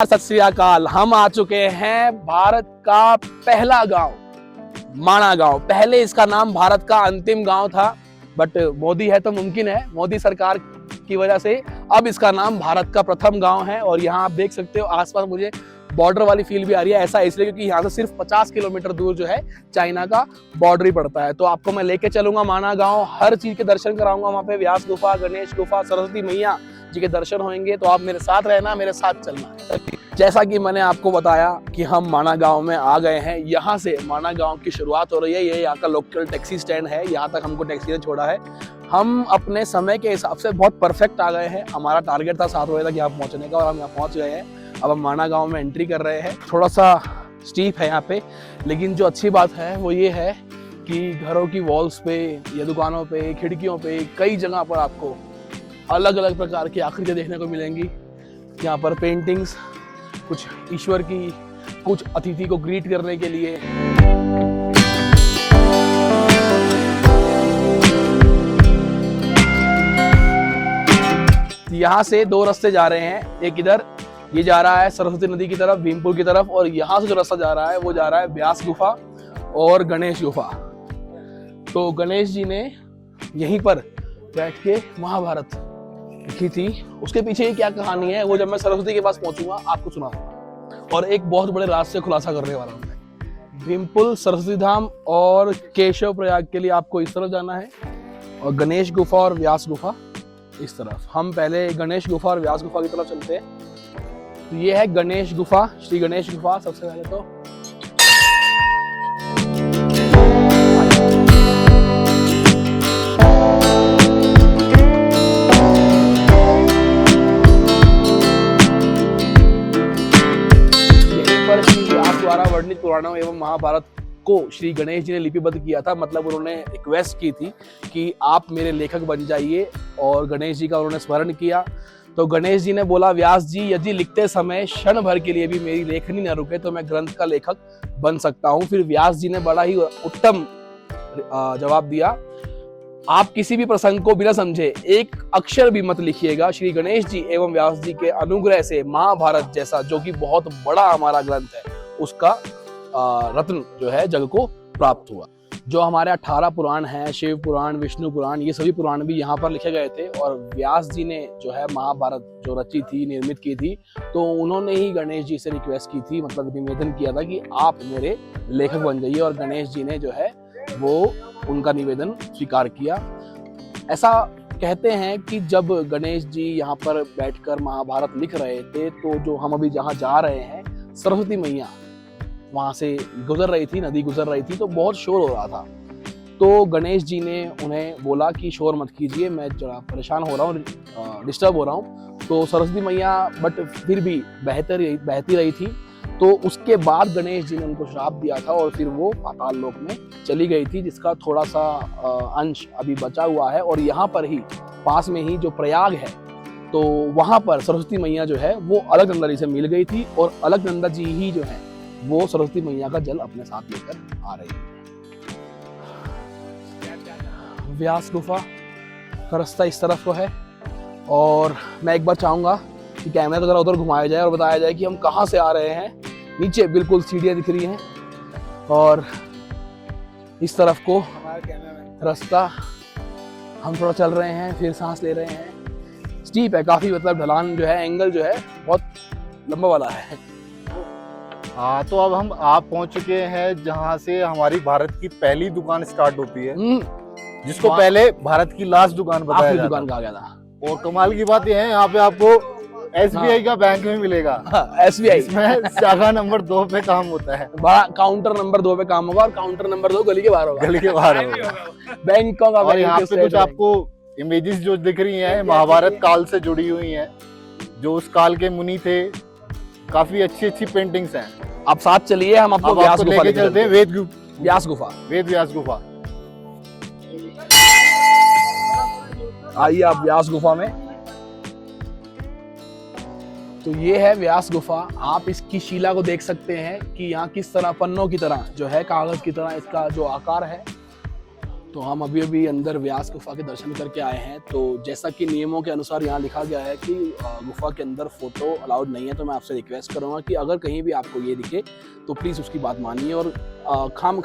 सत श्री अकाल। हम आ चुके हैं भारत का पहला गांव माणा गांव। पहले इसका नाम भारत का अंतिम गांव था, बट मोदी है तो मुमकिन है, मोदी सरकार की वजह से अब इसका नाम भारत का प्रथम गांव है। और यहाँ आप देख सकते हो आसपास मुझे बॉर्डर वाली फील भी आ रही है। ऐसा इसलिए क्योंकि यहाँ से सिर्फ 50 किलोमीटर दूर जो है चाइना का बॉर्डर ही पड़ता है। तो आपको मैं लेके चलूंगा माणा गांव, हर चीज के दर्शन कराऊंगा। वहाँ पे व्यास गुफा, गणेश गुफा, सरस्वती मैया जी के दर्शन होंगे। तो आप मेरे साथ रहना, मेरे साथ चलना। जैसा कि मैंने आपको बताया कि हम माणा गांव में आ गए हैं। यहाँ से माणा गांव की शुरुआत हो रही है। ये यहाँ का लोकल टैक्सी स्टैंड है, यहाँ तक हमको टैक्सी ने छोड़ा है। हम अपने समय के हिसाब से बहुत परफेक्ट आ गए हैं। हमारा टारगेट था 7 बजे तक यहाँ पहुँचने का और हम यहाँ पहुँच गए हैं। अब हम माणा गांव में एंट्री कर रहे हैं। थोड़ा सा स्टीप है यहाँ पे, लेकिन जो अच्छी बात है वो ये है कि घरों की वॉल्स पे या दुकानों पे, खिड़कियों पे, कई जगह पर आपको अलग अलग प्रकार की आकृतियाँ देखने को मिलेंगी। यहाँ पर पेंटिंग्स, कुछ ईश्वर की, कुछ अतिथि को ग्रीट करने के लिए। यहाँ से 2 रास्ते जा रहे हैं। एक इधर ये जा रहा है सरस्वती नदी की तरफ, भीमपुर की तरफ, और यहाँ से जो रास्ता जा रहा है वो जा रहा है व्यास गुफा और गणेश गुफा। तो गणेश जी ने यहीं पर बैठ के महाभारत लिखी थी। उसके पीछे ये क्या कहानी है वो जब मैं सरस्वती के पास पहुंचूंगा आपको सुनाऊंगा। और एक बहुत बड़े राज से खुलासा करने वाला हूं मैं। भीमपुर, सरस्वती धाम और केशव प्रयाग के लिए आपको इस तरफ जाना है, और गणेश गुफा और व्यास गुफा इस तरफ। हम पहले गणेश गुफा और व्यास गुफा की तरफ चलते हैं। तो ये है गणेश गुफा, श्री गणेश गुफा। सबसे पहले तो द्वारा वर्णित पुराणों एवं महाभारत को श्री गणेश जी ने लिपिबद्ध किया था। मतलब उन्होंने रिक्वेस्ट की थी कि आप मेरे लेखक बन जाइए, और गणेश जी का उन्होंने स्मरण किया। तो गणेश जी ने बोला, व्यास जी यदि लिखते समय क्षण भर के लिए भी मेरी लेखनी न रुके तो मैं ग्रंथ का लेखक बन सकता हूँ। फिर व्यास जी ने बड़ा ही उत्तम जवाब दिया, आप किसी भी प्रसंग को बिना समझे एक अक्षर भी मत लिखिएगा। श्री गणेश जी एवं व्यास जी के अनुग्रह से महाभारत जैसा, जो कि बहुत बड़ा हमारा ग्रंथ है, उसका रत्न जो है जग को प्राप्त हुआ। जो हमारे 18 पुराण हैं, शिव पुराण, विष्णु पुराण, ये सभी पुराण भी यहाँ पर लिखे गए थे। और व्यास जी ने जो है महाभारत जो रची थी, निर्मित की थी, तो उन्होंने ही गणेश जी से रिक्वेस्ट की थी, मतलब निवेदन किया था कि आप मेरे लेखक बन जाइए। और गणेश जी ने जो है वो उनका निवेदन स्वीकार किया। ऐसा कहते हैं कि जब गणेश जी यहाँ पर बैठकर महाभारत लिख रहे थे, तो जो हम अभी जहाँ जा रहे हैं, सरस्वती मैया वहां से गुजर रही थी, नदी गुजर रही थी, तो बहुत शोर हो रहा था। तो गणेश जी ने उन्हें बोला कि शोर मत कीजिए, मैं जरा परेशान हो रहा हूँ, डिस्टर्ब हो रहा हूँ। तो सरस्वती मैया बट फिर भी बहती रही थी। तो उसके बाद गणेश जी ने उनको श्राप दिया था और फिर वो पाताल लोक में चली गई थी, जिसका थोड़ा सा अंश अभी बचा हुआ है। और यहाँ पर ही पास में ही जो प्रयाग है, तो वहाँ पर सरस्वती मैया जो है वो अलकनंदा जी से मिल गई थी, और अलकनंदा जी ही जो है वो सरस्वती मैया का जल अपने साथ लेकर आ रही है। व्यास गुफा का रास्ता इस तरफ को है, और मैं एक बार चाहूंगा कि कैमरा को जरा उधर घुमाया जाए और बताया जाए कि हम कहाँ से आ रहे हैं। नीचे बिल्कुल सीढ़ियाँ दिख रही हैं, और इस तरफ को रास्ता हम थोड़ा चल रहे हैं, फिर सांस ले रहे हैं। स्टीप है काफी, मतलब ढलान जो है, एंगल जो है बहुत लंबा वाला है। हाँ, तो अब हम आप पहुंच चुके हैं जहाँ से हमारी भारत की पहली दुकान स्टार्ट होती है, जिसको पहले भारत की लास्ट दुकान बताया जाता दुकान कहा गया था। और कमाल की बात यह है, यहाँ पे आपको SBI का बैंक में मिलेगा। SBI इसमें शाखा नंबर 2 पे काम होता है। बड़ा काउंटर नंबर 2 पे काम होगा, और काउंटर नंबर 2 गली के बाहर होगा। गली के बाहर होगा। बैंकों का। और यहाँ पे कुछ आपको इमेजेस जो दिख रही हैं, महाभारत काल से जुड़ी हुई हैं, जो उस काल के मुनि थे। काफी अच्छी पेंटिंग्स हैं। आप साथ चलिए, हम आपको व्यास गुफा लेके चलते हैं। व्यास गुफा, व्यास गुफा। आइए आप व्यास गुफा में। तो ये है व्यास गुफा। आप इसकी शिला को देख सकते हैं कि यहाँ किस तरह पन्नों की तरह जो है, कागज की तरह इसका जो आकार है तो हम अभी अभी अंदर व्यास गुफा के दर्शन करके आए हैं। तो जैसा कि नियमों के अनुसार यहाँ लिखा गया है कि गुफा के अंदर फोटो अलाउड नहीं है, तो मैं आपसे रिक्वेस्ट करूँगा कि अगर कहीं भी आपको ये दिखे तो प्लीज़ उसकी बात मानिए और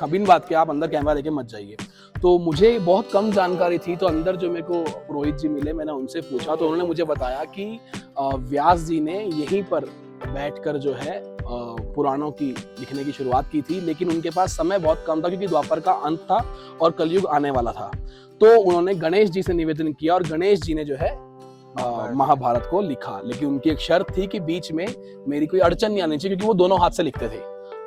बिन बात के आप अंदर कैमरा लेके मत जाइए। तो मुझे बहुत कम जानकारी थी, तो अंदर जो मेरे को पुरोहित जी मिले, मैंने उनसे पूछा तो उन्होंने मुझे बताया कि व्यास जी ने यहीं पर बैठकर जो है पुराणों की लिखने की शुरुआत की थी, लेकिन उनके पास समय बहुत कम था क्योंकि द्वापर का अंत था और कलयुग आने वाला था। तो उन्होंने गणेश जी से निवेदन किया और गणेश जी ने जो है महाभारत को लिखा, लेकिन उनकी एक शर्त थी कि बीच में मेरी कोई अड़चन नहीं आनी चाहिए, क्योंकि वो दोनों हाथ से लिखते थे।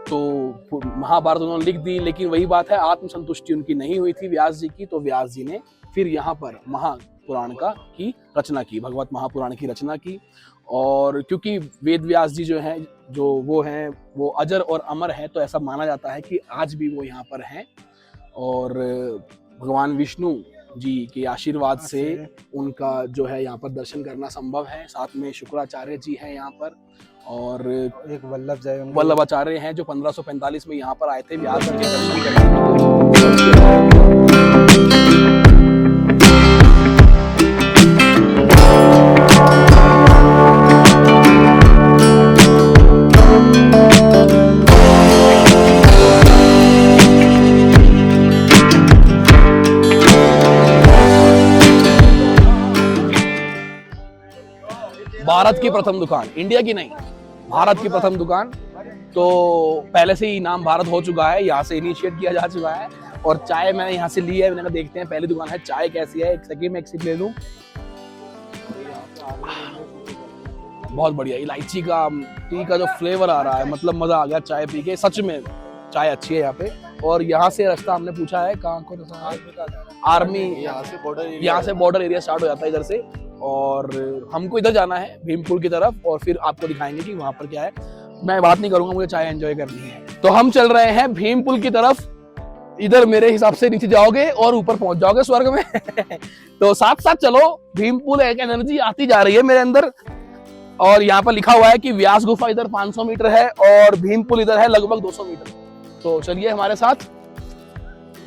तो महाभारत उन्होंने लिख दी, लेकिन वही बात है, आत्मसंतुष्टि उनकी नहीं हुई थी व्यास जी की। तो व्यास जी ने फिर यहाँ पर महापुराण की रचना की, भगवत महापुराण की रचना की। और क्योंकि वेद व्यास जी जो हैं वो अजर और अमर है, तो ऐसा माना जाता है कि आज भी वो यहाँ पर हैं। और भगवान विष्णु जी के आशीर्वाद से उनका जो है यहाँ पर दर्शन करना संभव है। साथ में शुक्राचार्य जी हैं यहाँ पर, और एक वल्लभाचार्य हैं जो 1545 में यहाँ पर आए थे व्यास जी के दर्शन करने। भारत की प्रथम दुकान, इंडिया की नहीं, भारत की प्रथम दुकान। तो पहले से ही नाम भारत हो चुका है, यहाँ से इनिशिएट किया जा चुका है। और चाय मैंने यहाँ से ली है, मैंने कहा देखते हैं पहली दुकान है, चाय कैसी है। एक सेकंड में एक सिप ले लूं। बहुत बढ़िया, इलायची का टी का जो फ्लेवर आ रहा है, मतलब मजा आ गया चाय पी के। सच में चाय अच्छी है यहाँ पे। और यहाँ से रास्ता हमने पूछा है कहाँ को, आर्मी, यहाँ से बॉर्डर एरिया स्टार्ट हो जाता है इधर से। और हमको इधर जाना है भीमपुल की तरफ, और फिर आपको दिखाएंगे कि वहां पर क्या है। मैं बात नहीं करूंगा, मुझे चाय एंजॉय करनी है। तो हम चल रहे हैं भीमपुल की तरफ। इधर मेरे हिसाब से नीचे जाओगे और ऊपर पहुंच जाओगे स्वर्ग में। तो साथ साथ चलो, भीमपुल एक एनर्जी आती जा रही है मेरे अंदर। और यहाँ पर लिखा हुआ है कि व्यास गुफा इधर 500 मीटर है और भीमपुल इधर है लगभग 200 मीटर। तो चलिए हमारे साथ,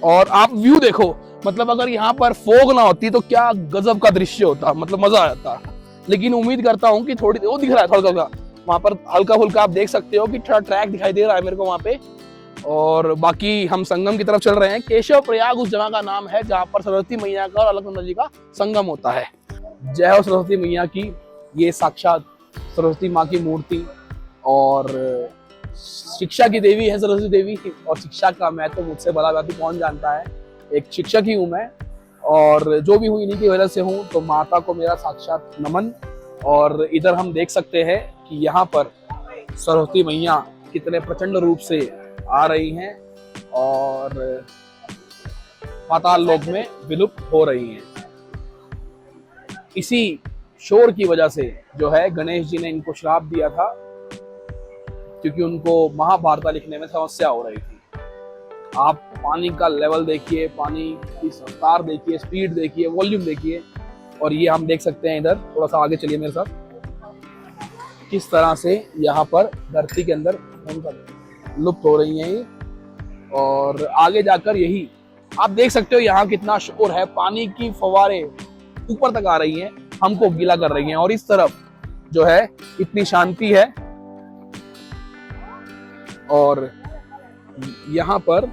और आप व्यू देखो, मतलब अगर यहाँ पर फोग ना होती तो क्या गजब का दृश्य होता, मतलब मजा आ जाता। लेकिन उम्मीद करता हूँ कि थोड़ी वो दिख रहा है थोड़ा हल्का, वहां पर हल्का फुल्का आप देख सकते हो कि थोड़ा ट्रैक दिखाई दे रहा है मेरे को वहां पे। और बाकी हम संगम की तरफ चल रहे हैं। केशव प्रयाग उस जगह का नाम है जहाँ पर सरस्वती मैया का और अलकनंदा जी का संगम होता है। जय हो सरस्वती मैया की। ये साक्षात सरस्वती माँ की मूर्ति और शिक्षा की देवी है सरस्वती देवी। और शिक्षा का महत्व मुझसे भला भांति कौन जानता है, एक शिक्षक ही हूँ मैं, और जो भी हूँ इन्हीं की वजह से हूँ। तो माता को मेरा साक्षात नमन। और इधर हम देख सकते हैं कि यहाँ पर सरस्वती मैया कितने प्रचंड रूप से आ रही हैं और पाताल लोक में विलुप्त हो रही हैं। इसी शोर की वजह से जो है गणेश जी ने इनको श्राप दिया था, क्योंकि उनको महाभारत लिखने में समस्या हो रही थी। आप पानी का लेवल देखिए, पानी की रफ्तार देखिए, स्पीड देखिए, वॉल्यूम देखिए। और ये हम देख सकते हैं, इधर थोड़ा सा आगे चलिए मेरे साथ, किस तरह से यहाँ पर धरती के अंदर लुप्त हो रही हैं। और आगे जाकर यही आप देख सकते हो यहाँ कितना शोर है, पानी की फव्वारे ऊपर तक आ रही हैं, हमको गीला कर रही हैं। और इस तरफ जो है इतनी शांति है। और यहाँ पर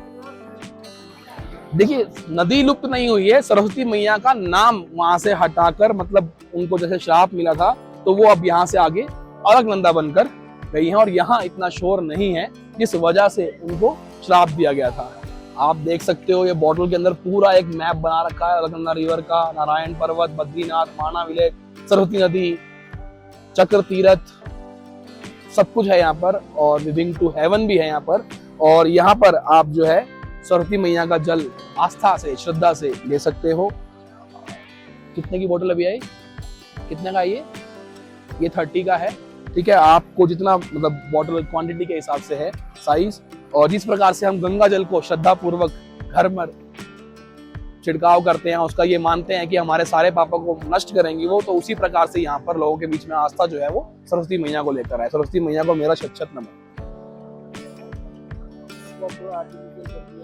देखिए नदी लुप्त नहीं हुई है, सरस्वती मैया का नाम वहां से हटाकर, मतलब उनको जैसे श्राप मिला था तो वो अब यहाँ से आगे अलकनंदा बनकर गई हैं। और यहाँ इतना शोर नहीं है जिस वजह से उनको श्राप दिया गया था। आप देख सकते हो ये बॉटल के अंदर पूरा एक मैप बना रखा है अलकनंदा रिवर का, नारायण पर्वत, बद्रीनाथ, माना विलेज, सरस्वती नदी, चक्र तीर्थ, सब कुछ है यहाँ पर। और लिविंग टू हेवन भी है यहाँ पर। और यहाँ पर आप जो है सरस्वती मैया का जल आस्था से, श्रद्धा से ले सकते हो। कितने की बोतल अभी आई, कितने का ये 30 का है, ठीक है। आपको जितना मतलब बोतल क्वांटिटी के हिसाब से है साइज। और जिस प्रकार से हम गंगा जल को श्रद्धा पूर्वक घर में छिड़काव करते हैं, उसका ये मानते हैं कि हमारे सारे पापों को नष्ट करेंगी वो, तो उसी प्रकार से यहाँ पर लोगों के बीच में आस्था जो है वो सरस्वती मैया को लेकर आए। सरस्वती मैया को मेरा शत-शत नमन।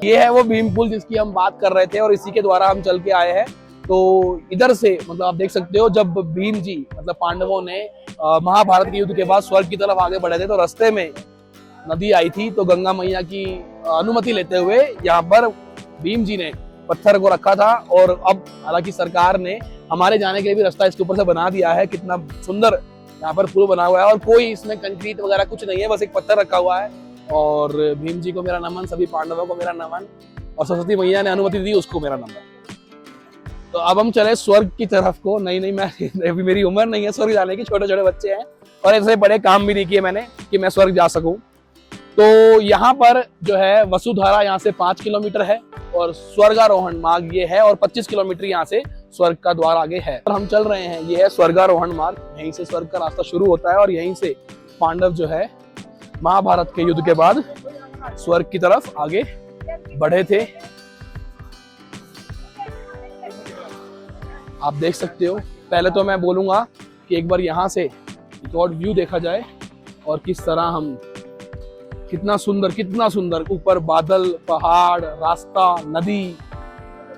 ये है वो भीम पुल जिसकी हम बात कर रहे थे और इसी के द्वारा हम चल के आए हैं। तो इधर से मतलब आप देख सकते हो, जब भीम जी मतलब पांडवों ने महाभारत के युद्ध के बाद स्वर्ग की तरफ आगे बढ़े थे, तो रास्ते में नदी आई थी, तो गंगा मैया की अनुमति लेते हुए यहाँ पर भीम जी ने पत्थर को रखा था। और अब हालांकि सरकार ने हमारे जाने के लिए भी रास्ता इसके ऊपर से बना दिया है। कितना सुंदर यहाँ पर पुल बना हुआ है और कोई इसमें कंक्रीट वगैरह कुछ नहीं है, बस एक पत्थर रखा हुआ है। और भीम जी को मेरा नमन, सभी पांडवों को मेरा नमन, और सरस्वती मैया ने अनुमति दी उसको मेरा नमन। तो अब हम चले स्वर्ग की तरफ को। नहीं मैं अभी मेरी उम्र नहीं है स्वर्ग जाने की, छोटे छोटे बच्चे हैं और ऐसे बड़े काम भी नहीं किए मैंने कि मैं स्वर्ग जा सकूं। तो यहाँ पर जो है वसुधारा यहाँ से 5 किलोमीटर है और स्वर्गारोहण मार्ग ये है, और 25 किलोमीटर यहाँ से स्वर्ग का द्वार आगे है। और हम चल रहे हैं, ये है स्वर्गारोहण मार्ग, यहीं से स्वर्ग का रास्ता शुरू होता है और यहीं से पांडव जो है महाभारत के युद्ध के बाद स्वर्ग की तरफ आगे बढ़े थे। आप देख सकते हो। पहले तो मैं बोलूंगा कि एक बार यहाँ से एक और व्यू देखा जाए और किस तरह हम, कितना सुंदर ऊपर बादल, पहाड़, रास्ता, नदी,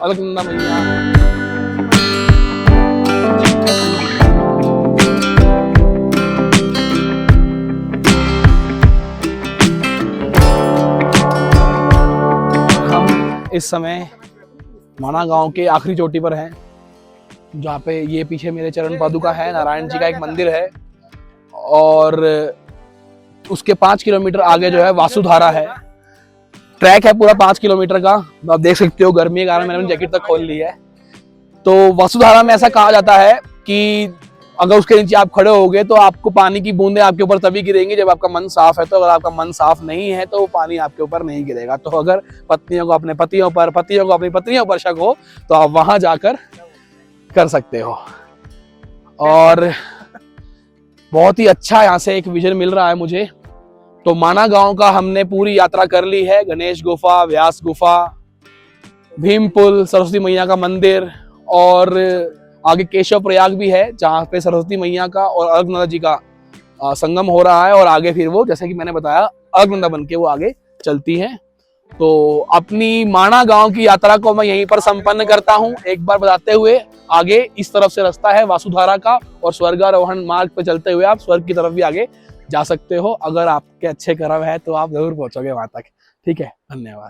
अलकनंदा मैया। हम इस समय माना गांव के आखिरी चोटी पर हैं, जहाँ पे ये पीछे मेरे चरण पादुका है, नारायण जी का एक मंदिर है, और उसके 5 किलोमीटर आगे जो है वासुधारा है। ट्रैक है पूरा 5 किलोमीटर का। आप देख सकते हो गर्मी के कारण मैंने जैकेट तक खोल ली है। तो वासुधारा में ऐसा कहा जाता है कि अगर उसके नीचे आप खड़े होगे तो आपको पानी की बूंदें आपके ऊपर तभी गिरेंगी जब आपका मन साफ है। तो अगर आपका मन साफ नहीं है तो वो पानी आपके ऊपर नहीं गिरेगा। तो अगर पत्नियों को अपने पतियों पर, पतियों को अपनी पत्नियों पर शक हो तो आप वहां जाकर कर सकते हो। और बहुत ही अच्छा यहाँ से एक विजन मिल रहा है मुझे। तो माना गांव का हमने पूरी यात्रा कर ली है। गणेश गुफा, व्यास गुफा, भीम पुल, सरस्वती मैया का मंदिर, और आगे केशव प्रयाग भी है जहाँ पे सरस्वती मैया का और अलकनंदा जी का संगम हो रहा है। और आगे फिर वो, जैसे कि मैंने बताया, अलकनंदा बन के वो आगे चलती हैं। तो अपनी माना गांव की यात्रा को मैं यहीं पर संपन्न करता हूं। एक बार बताते हुए, आगे इस तरफ से रास्ता है वासुधारा का और स्वर्गारोहण मार्ग पे चलते हुए आप स्वर्ग की तरफ भी आगे जा सकते हो। अगर आपके अच्छे कर्म है तो आप जरूर पहुंचोगे वहां तक। ठीक है, धन्यवाद।